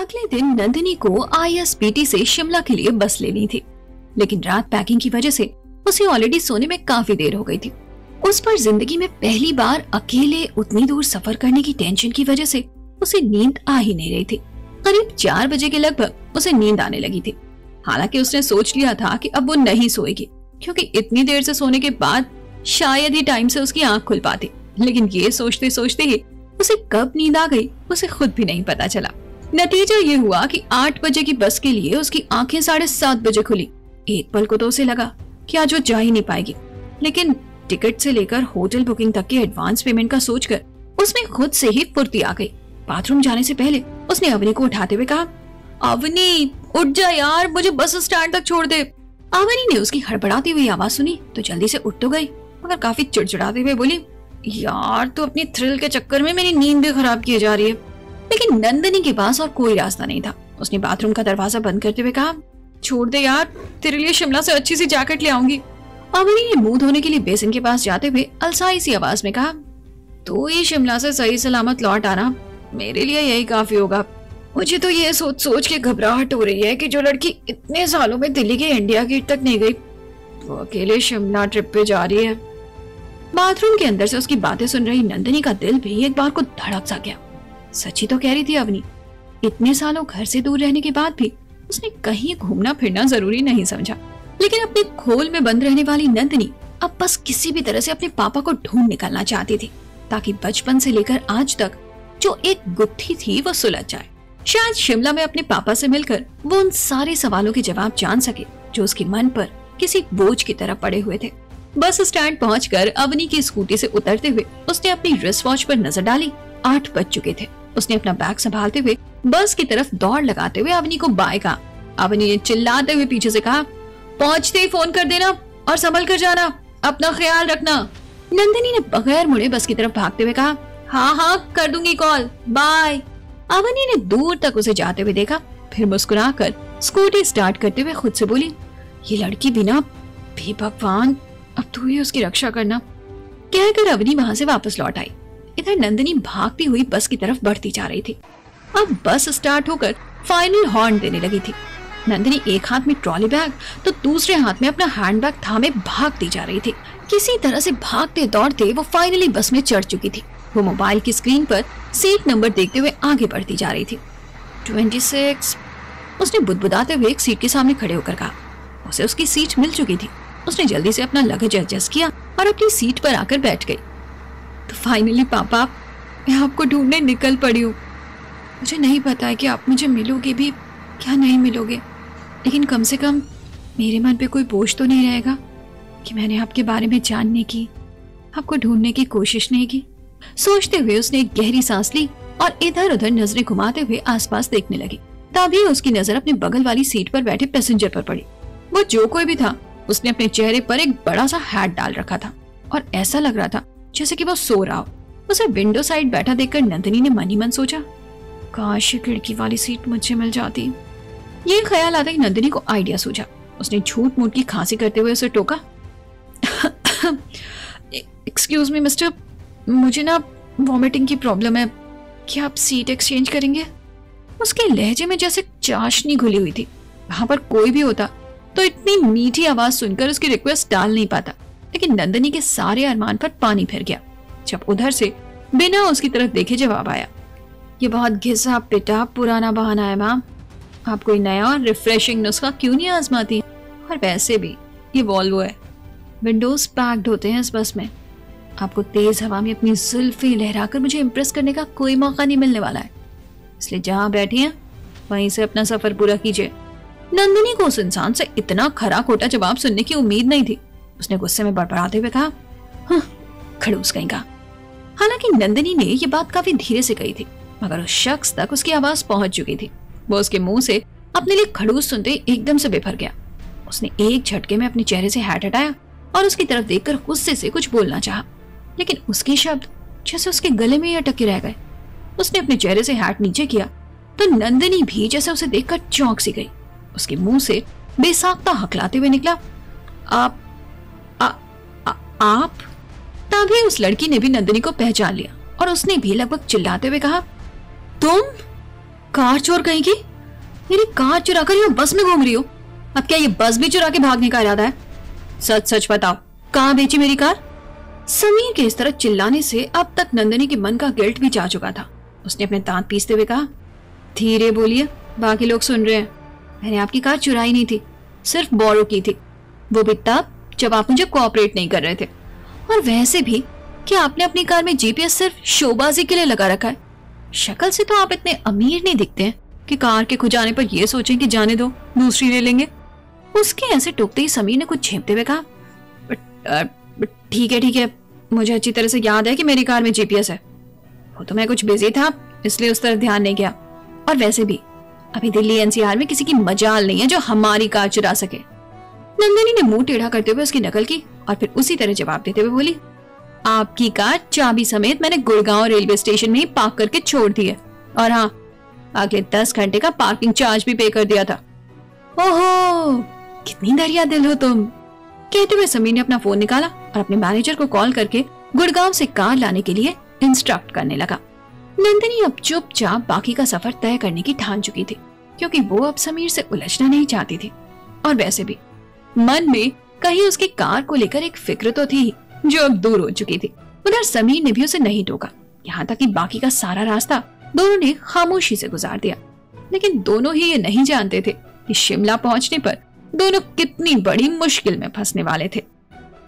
अगले दिन नंदिनी को आईएसबीटी से शिमला के लिए बस लेनी थी, लेकिन रात पैकिंग की वजह से उसे ऑलरेडी सोने में काफी देर हो गई थी। उस पर जिंदगी में पहली बार अकेले उतनी दूर सफर करने की टेंशन की वजह से उसे नींद आ ही नहीं रही थी। करीब 4 बजे के लगभग उसे नींद आने लगी थी। हालांकि उसने सोच लिया था कि अब वो नहीं सोएगी, क्योंकि इतनी देर से सोने के बाद शायद ही टाइम से उसकी आंख खुल पाती, लेकिन ये सोचते सोचते ही उसे कब नींद आ गई उसे खुद भी नहीं पता चला। नतीजा ये हुआ कि 8 बजे की बस के लिए उसकी आंखें 7:30 बजे खुली। एक पल को तो उसे लगा कि आज वो जा ही नहीं पाएगी, लेकिन टिकट से लेकर होटल बुकिंग तक के एडवांस पेमेंट का सोचकर उसमें खुद से ही फुर्ती आ गई। बाथरूम जाने से पहले उसने अवनी को उठाते हुए कहा, अवनी उठ जा यार, मुझे बस स्टैंड तक छोड़ दे। अवनी ने उसकी हड़बड़ाती हुई आवाज सुनी तो जल्दी से उठ तो गई, मगर काफी चिड़चिड़ाते हुए बोली, यार तू अपनी थ्रिल के चक्कर में मेरी नींद भी खराब की जा रही है। लेकिन नंदिनी के पास और कोई रास्ता नहीं था। उसने बाथरूम का दरवाजा बंद करते हुए कहा, छोड़ दे यार, तेरे लिए शिमला से अच्छी सी जैकेट ले आऊंगी। अवनी ने मुंह धोने के लिए बेसिन के पास जाते हुए अलसाई सी आवाज में कहा, तो ये शिमला से सही सलामत लौट आना, मेरे लिए यही काफी होगा। मुझे तो ये सोच सोच के घबराहट हो रही है कि जो लड़की इतने सालों में दिल्ली के इंडिया गेट तक नहीं गई, वो अकेले शिमला ट्रिप पे जा रही है। बाथरूम के अंदर से उसकी बातें सुन रही नंदिनी का दिल भी एक बार को धड़क सा गया। सच्ची तो कह रही थी अवनी, इतने सालों घर से दूर रहने के बाद भी उसने कहीं घूमना फिरना जरूरी नहीं समझा। लेकिन अपने खोल में बंद रहने वाली नंदिनी अब बस किसी भी तरह से अपने पापा को ढूंढ निकलना चाहती थी, ताकि बचपन से लेकर आज तक जो एक गुत्थी थी वो सुलझ जाए। शायद शिमला में अपने पापा से मिलकर वो उन सारे सवालों के जवाब जान सके जो उसके मन पर किसी बोझ की तरह पड़े हुए थे। बस स्टैंड पहुंचकर अवनी की स्कूटी से उतरते हुए उसने अपनी रिस्ट वॉच पर नजर डाली। 8 बज चुके थे। उसने अपना बैग संभालते हुए बस की तरफ दौड़ लगाते हुए अवनी को बाय कहा। अवनी ने चिल्लाते हुए पीछे से कहा, पहुंचते ही फोन कर देना और संभल कर जाना, अपना ख्याल रखना। नंदिनी ने बगैर मुड़े बस की तरफ भागते हुए कहा, हाँ हाँ कर दूंगी कॉल, बाय। अवनी ने दूर तक उसे जाते हुए देखा, फिर मुस्कुराकर स्कूटी स्टार्ट करते हुए खुद से बोली, ये लड़की बिना भी भगवान, अब तू ही उसकी रक्षा करना। कहकर अवनी वहां से वापस लौट आई। इधर नंदिनी भागती हुई बस की तरफ बढ़ती जा रही थी। अब बस स्टार्ट होकर फाइनल हॉर्न देने लगी थी। नंदिनी एक हाथ में ट्रॉली बैग तो दूसरे हाथ में अपना हैंडबैग थामे भागती जा रही थी। किसी तरह से भागते दौड़ते वो फाइनली बस में चढ़ चुकी थी। वो मोबाइल की स्क्रीन पर सीट नंबर देखते हुए आगे बढ़ती जा रही थी। 26। उसने बुदबुदाते हुए एक सीट के सामने खड़े होकर कहा। उसे उसकी सीट मिल चुकी थी। उसने जल्दी से अपना लगेज एडजस्ट किया और अपनी सीट पर आकर बैठ गई। तो फाइनली पापा, मैं आपको ढूंढने निकल पड़ी हूँ। मुझे नहीं पता है कि आप मुझे मिलोगे भी क्या नहीं मिलोगे, लेकिन कम से कम मेरे मन पे कोई बोझ तो नहीं रहेगा कि मैंने आपके बारे में जानने की, आपको ढूंढने की कोशिश नहीं की। सोचते हुए उसने एक गहरी सांस ली और इधर उधर नजरें घुमाते हुए आसपास देखने लगी। तभी उसकी नजर अपने बगल वाली सीट पर बैठे पैसेंजर पर पड़ी। वो जो कोई भी था, उसने अपने चेहरे पर एक बड़ा सा हैट डाल रखा था और ऐसा लग रहा था जैसे कि वो सो रहा हो। उसे विंडो साइड बैठा देखकर नंदिनी ने मन ही मन सोचा, काश खिड़की वाली सीट मुझे मिल जाती। ये ख्याल आता ही नंदिनी को आइडिया सूझा। उसने झूठ मूठ की खांसी करते हुए उसे टोका, एक्सक्यूज मी मिस्टर, मुझे ना वॉमिटिंग की प्रॉब्लम है, क्या आप सीट एक्सचेंज करेंगे? उसके लहजे में जैसे चाशनी घुली हुई थी। वहां पर कोई भी होता तो इतनी मीठी आवाज सुनकर उसकी रिक्वेस्ट टाल नहीं पाता, लेकिन नंदिनी के सारे अरमान पर पानी फिर गया जब उधर से बिना उसकी तरफ देखे जवाब आया, ये बहुत घिसा पिटा पुराना बहाना है मैम, आप कोई नया और रिफ्रेशिंग नुस्खा क्यों नहीं आजमाती? और वैसे भी ये वॉल्वो है, विंडोज पैक्ड होते हैं इस बस में, आपको तेज हवा में अपनी जुल्फी लहराकर मुझे इम्प्रेस करने का कोई मौका नहीं मिलने वाला है, इसलिए जहां बैठी हैं वहीं से अपना सफर पूरा कीजिए। नंदिनी को उस इंसान से इतना खरा खोटा जवाब सुनने की उम्मीद नहीं थी। उसने गुस्से में बड़बड़ाते हुए कहा, हाँ, खड़ूस कहीं का। हालांकि नंदिनी ने यह बात काफी धीरे से कही थी, मगर उस शख्स तक उसकी आवाज पहुंच चुकी थी। वो उसके मुंह से अपने लिए खड़ूस सुनते एकदम से बेभर गया। उसने एक झटके में अपने चेहरे से हैट हटाया और उसकी तरफ देखकर गुस्से से कुछ बोलना चाहा, लेकिन उसके शब्द जैसे उसके गले में ही अटके रह गए। उसने अपने चेहरे से हैट नीचे किया तो नंदिनी भी जैसे उसे देखकर चौंक सी गई। उसके मुंह से बेसाख्ता हकलाते हुए निकला, आप? तभी उस लड़की ने भी नंदिनी को पहचान लिया और उसने भी लगभग चिल्लाते हुए कहा, तुम? कार चोर कहीं की? मेरी कार चुरा कर यहाँ बस में घूम रही हो? अब क्या ये बस भी चुरा के भागने का इरादा है? सच सच बताओ, कहाँ बेची मेरी कार? समीर के इस तरह चिल्लाने से अब तक नंदिनी के मन का गिल्ट भी जा चुका था। उसने अपने दांत पीसते हुए कहा, धीरे बोलिए, बाकी लोग सुन रहे हैं। मैंने आपकी कार चुराई नहीं थी, सिर्फ बोरो की थी, वो भी तब जब आप मुझे कोऑपरेट नहीं कर रहे थे। और वैसे भी क्या आपने अपनी कार में जीपीएस सिर्फ शोबाजी के लिए लगा रखा है? शक्ल से तो आप इतने अमीर नहीं दिखते हैं कि कार के खो जाने पर ये सोचें कि जाने दो, दूसरी ले लेंगे। उसके ऐसे टोकते ही समीर ने कुछ झेपते हुए कहा, ठीक है, मुझे अच्छी तरह से याद है कि मेरी कार में जीपीएस है। वो तो मैं कुछ बिजी था इसलिए उस तरफ ध्यान नहीं किया। और वैसे भी अभी दिल्ली एनसीआर में किसी की मजाल नहीं है जो हमारी कार चुरा सके। नंदिनी ने मुंह टेढ़ा करते हुए उसकी नकल की और फिर उसी तरह जवाब देते हुए बोली, आपकी कार चाबी समेत मैंने गुड़गांव रेलवे स्टेशन में ही पार्क करके छोड़ दी है। और हाँ, अगले 10 घंटे का पार्किंग चार्ज भी पे कर दिया था। ओहो, कितनी दरिया दिल हो तुम। कहते हुए समीर ने अपना फोन निकाला और अपने मैनेजर को कॉल करके गुड़गांव से कार लाने के लिए इंस्ट्रक्ट करने लगा। नंदिनी अब चुपचाप बाकी का सफर तय करने की ठान चुकी थी, क्योंकि वो अब समीर से उलझना नहीं चाहती थी। और वैसे भी मन में कहीं उसकी कार को लेकर एक फिक्र तो थी जो अब दूर हो चुकी थी। उधर समीर ने भी उसे नहीं टोका, यहाँ तक कि बाकी का सारा रास्ता दोनों ने खामोशी से गुजार दिया। लेकिन दोनों ही ये नहीं जानते थे कि शिमला पहुंचने पर दोनों कितनी बड़ी मुश्किल में फंसने वाले थे।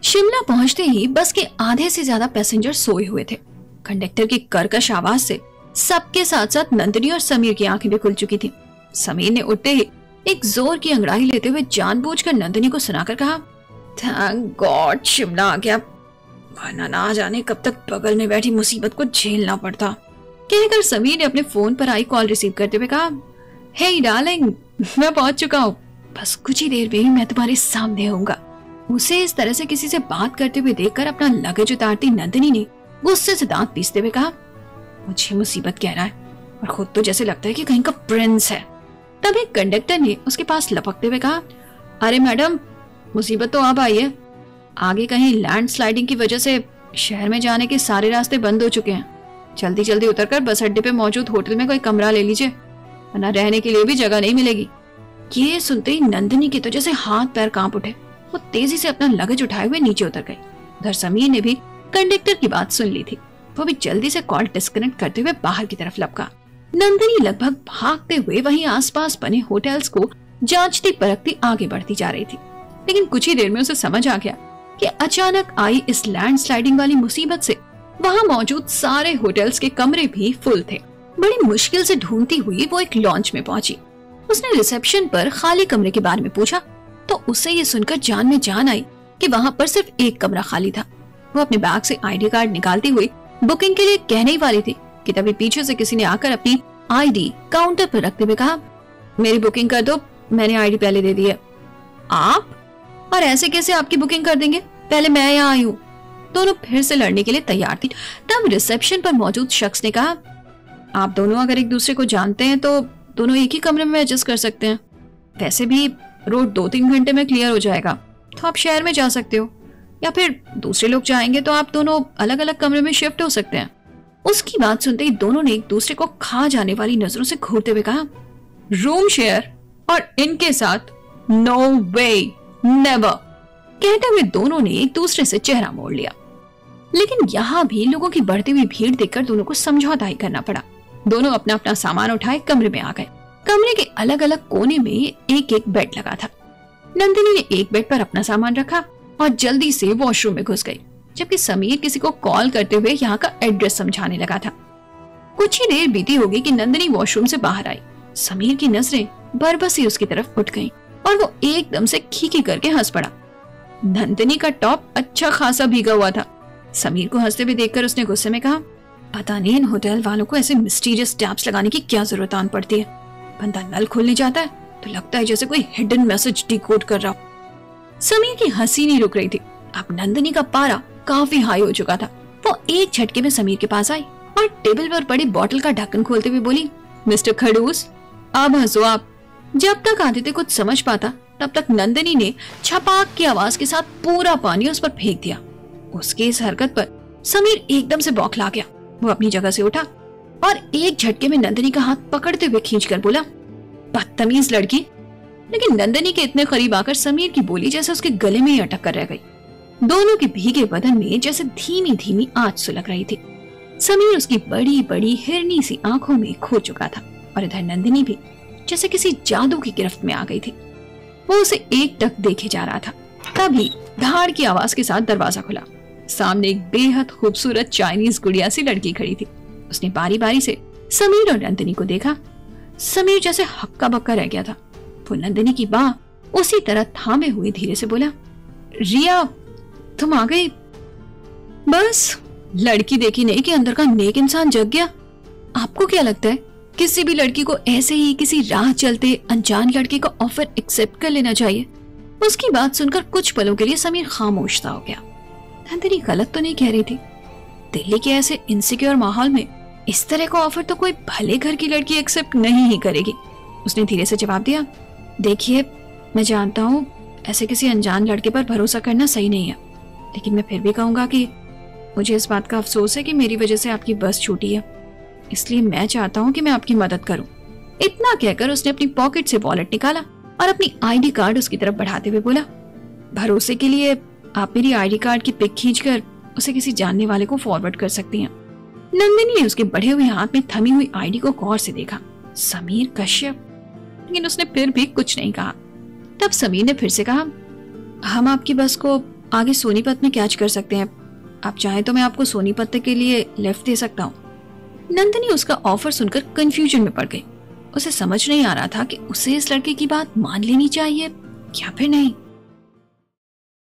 शिमला पहुंचते ही बस के आधे से ज्यादा पैसेंजर सोए हुए थे। कंडक्टर की कर्कश आवाज से सबके साथ साथ नंदिनी और समीर की आंखें भी खुल चुकी थी। समीर ने उठते ही एक जोर की अंगड़ाई लेते हुए जानबूझकर नंदिनी को सुनाकर कहा, थैंक गॉड शिमला आ गया, वरना ना जाने कब तक बगल में बैठी मुसीबत को झेलना पड़ता। कहकर समीर ने अपने फोन पर आई कॉल रिसीव करते हुए कहा, हे डार्लिंग, मैं पहुंच चुका हूँ, बस कुछ ही देर में ही मैं तुम्हारे सामने होऊंगा। उसे इस तरह से किसी से बात करते हुए देखकर अपना लगेज उतारती नंदिनी ने गुस्से से दांत पीसते हुए कहा, मुझे मुसीबत कह रहा है और खुद तो जैसे लगता है कि कहीं का प्रिंस है। तभी कंडक्टर ने उसके पास लपकते हुए कहा, अरे मैडम, मुसीबत तो अब आई है, आगे कहीं लैंडस्लाइडिंग की वजह से शहर में जाने के सारे रास्ते बंद हो चुके हैं। जल्दी जल्दी उतरकर बस अड्डे पे मौजूद होटल में कोई कमरा ले लीजिए, वरना रहने के लिए भी जगह नहीं मिलेगी। ये सुनते ही नंदिनी के तो जैसे हाथ पैर कांप उठे। वो तेजी से अपना लगेज उठाए हुए नीचे उतर गई। उधर समीर ने भी कंडक्टर की बात सुन ली थी। वो भी जल्दी से कॉल डिस्कनेक्ट करते हुए बाहर की तरफ लपका। नंदिनी लगभग भागते हुए वहीं आसपास बने होटल्स को जांचती परखती आगे बढ़ती जा रही थी। लेकिन कुछ ही देर में उसे समझ आ गया कि अचानक आई इस लैंडस्लाइडिंग वाली मुसीबत से वहां मौजूद सारे होटल्स के कमरे भी फुल थे। बड़ी मुश्किल से ढूंढती हुई वो एक लॉन्च में पहुंची। उसने रिसेप्शन पर खाली कमरे के बारे में पूछा तो उसे ये सुनकर जान में जान आई कि वहां पर सिर्फ एक कमरा खाली था। वो अपने बैग से आईडी कार्ड निकालती हुई बुकिंग के लिए कहने ही वाली थी कि तभी पीछे से किसी ने आकर अपनी आईडी काउंटर पर रखते हुए कहा, मेरी बुकिंग कर दो, मैंने आईडी पहले दे दी है। आप? और ऐसे कैसे आपकी बुकिंग कर देंगे, पहले मैं यहाँ आई हूँ। दोनों फिर से लड़ने के लिए तैयार थी। तब रिसेप्शन पर मौजूद शख्स ने कहा, आप दोनों अगर एक दूसरे को जानते हैं तो दोनों एक ही कमरे में एडजस्ट कर सकते हैं। वैसे भी रोड 2-3 घंटे में क्लियर हो जाएगा, तो आप शहर में जा सकते हो, या फिर दूसरे लोग जाएंगे तो आप दोनों अलग अलग कमरे में शिफ्ट हो सकते हैं। उसकी बात सुनते ही दोनों ने एक दूसरे को खा जाने वाली नजरों से घूरते हुए कहा, रूम शेयर और इनके साथ नो वे, नेवर। कहते हुए दोनों ने एक दूसरे से चेहरा मोड़ लिया। लेकिन यहाँ भी लोगों की बढ़ती हुई भीड़ देखकर दोनों को समझौता ही करना पड़ा। दोनों अपना अपना सामान उठाए कमरे में आ गए। कमरे के अलग अलग कोने में एक एक बेड लगा था। नंदिनी ने एक बेड पर अपना सामान रखा और जल्दी से वॉशरूम में घुस गई, जबकि समीर किसी को कॉल करते हुए यहाँ का एड्रेस समझाने लगा था। कुछ ही देर बीती होगी कि नंदिनी वॉशरूम से बाहर आई। समीर की नजरें बरबस ही उसकी तरफ उठ गईं और वो एकदम से खीखी करके हंस पड़ा। नंदिनी का टॉप अच्छा खासा भीगा हुआ था। समीर को हंसते हुए देखकर उसने गुस्से में कहा, पता नहीं इन होटल वालों को ऐसे मिस्टीरियस टैप्स लगाने की क्या जरूरत आन पड़ती है। बंदा नल खोलने जाता है तो लगता है जैसे कोई हिडन मैसेज डिकोड कर रहा हो। समीर की हंसी नहीं रुक रही थी। अब नंदिनी का पारा काफी हाई हो चुका था। वो एक झटके में समीर के पास आई और टेबल पर पड़ी बोतल का ढक्कन खोलते हुए बोली, मिस्टर खड़ूस, अब हंसो आप। जब तक आदित्य कुछ समझ पाता तब तक नंदिनी ने छपाक की आवाज के साथ पूरा पानी उस पर फेंक दिया। उसकी इस हरकत पर समीर एकदम से बौखला गया। वो अपनी जगह से उठा और एक झटके में नंदिनी का हाथ पकड़ते हुए खींचकर बोला, बदतमीज लड़की। लेकिन नंदिनी के इतने करीब आकर समीर की बोली जैसे उसके गले में ही अटक कर रह गई। दोनों के भीगे बदन में जैसे धीमी धीमी आग सुलग रही थी। समीर उसकी बड़ी बड़ी हिरनी सी आंखों में खो चुका था और इधर नंदिनी भी जैसे किसी जादू की गिरफ्त में आ गई थी। वो उसे एक टक देखे जा रहा था। तभी धाड़ की आवाज के साथ दरवाजा खुला। सामने एक बेहद खूबसूरत चाइनीज गुड़िया सी लड़की खड़ी थी। उसने बारी बारी से समीर और नंदिनी को देखा। समीर जैसे हक्का बक्का रह गया था। वो नंदिनी की बाह उसी तरह थामे हुए धीरे से बोला, रिया तुम आ गई। बस लड़की देखी नहीं कि अंदर का नेक इंसान जग गया। आपको क्या लगता है किसी भी लड़की को ऐसे ही किसी राह चलते अनजान लड़के का ऑफर एक्सेप्ट कर लेना चाहिए? उसकी बात सुनकर कुछ पलों के लिए समीर खामोश सा हो गया। नंदिनी गलत तो नहीं कह रही थी। दिल्ली के ऐसे इनसिक्योर माहौल में इस तरह का ऑफर तो कोई भले घर की लड़की एक्सेप्ट नहीं ही करेगी। उसने धीरे से जवाब दिया, देखिए मैं जानता हूँ ऐसे किसी अनजान लड़के पर भरोसा करना सही नहीं है, लेकिन मैं फिर भी कहूंगा कि मुझे इस बात का अफसोस है कि मेरी वजह से आपकी बस छूटी है, इसलिए मैं चाहता हूँ कि मैं आपकी मदद करूं। इतना कहकर उसने अपनी पॉकेट से वॉलेट निकाला और अपनी आईडी कार्ड उसकी तरफ बढ़ाते हुए बोला, भरोसे के लिए आप मेरी आईडी कार्ड की पिक खींचकर उसे किसी जानने वाले को फॉरवर्ड कर सकती हैं। नंदिनी ने उसके बढ़े हुए हाथ में थमी हुई आईडी को गौर से देखा, समीर कश्यप, लेकिन उसने फिर भी कुछ नहीं कहा। तब समीर ने फिर से कहा, हम आपकी बस को आगे सोनीपत में कैच कर सकते हैं, आप चाहें तो मैं आपको सोनीपत के लिए लिफ्ट दे सकता हूँ। नंदिनी उसका ऑफर सुनकर कंफ्यूजन में पड़ गई। उसे समझ नहीं आ रहा था कि उसे इस लड़के की बात मान लेनी चाहिए या फिर नहीं।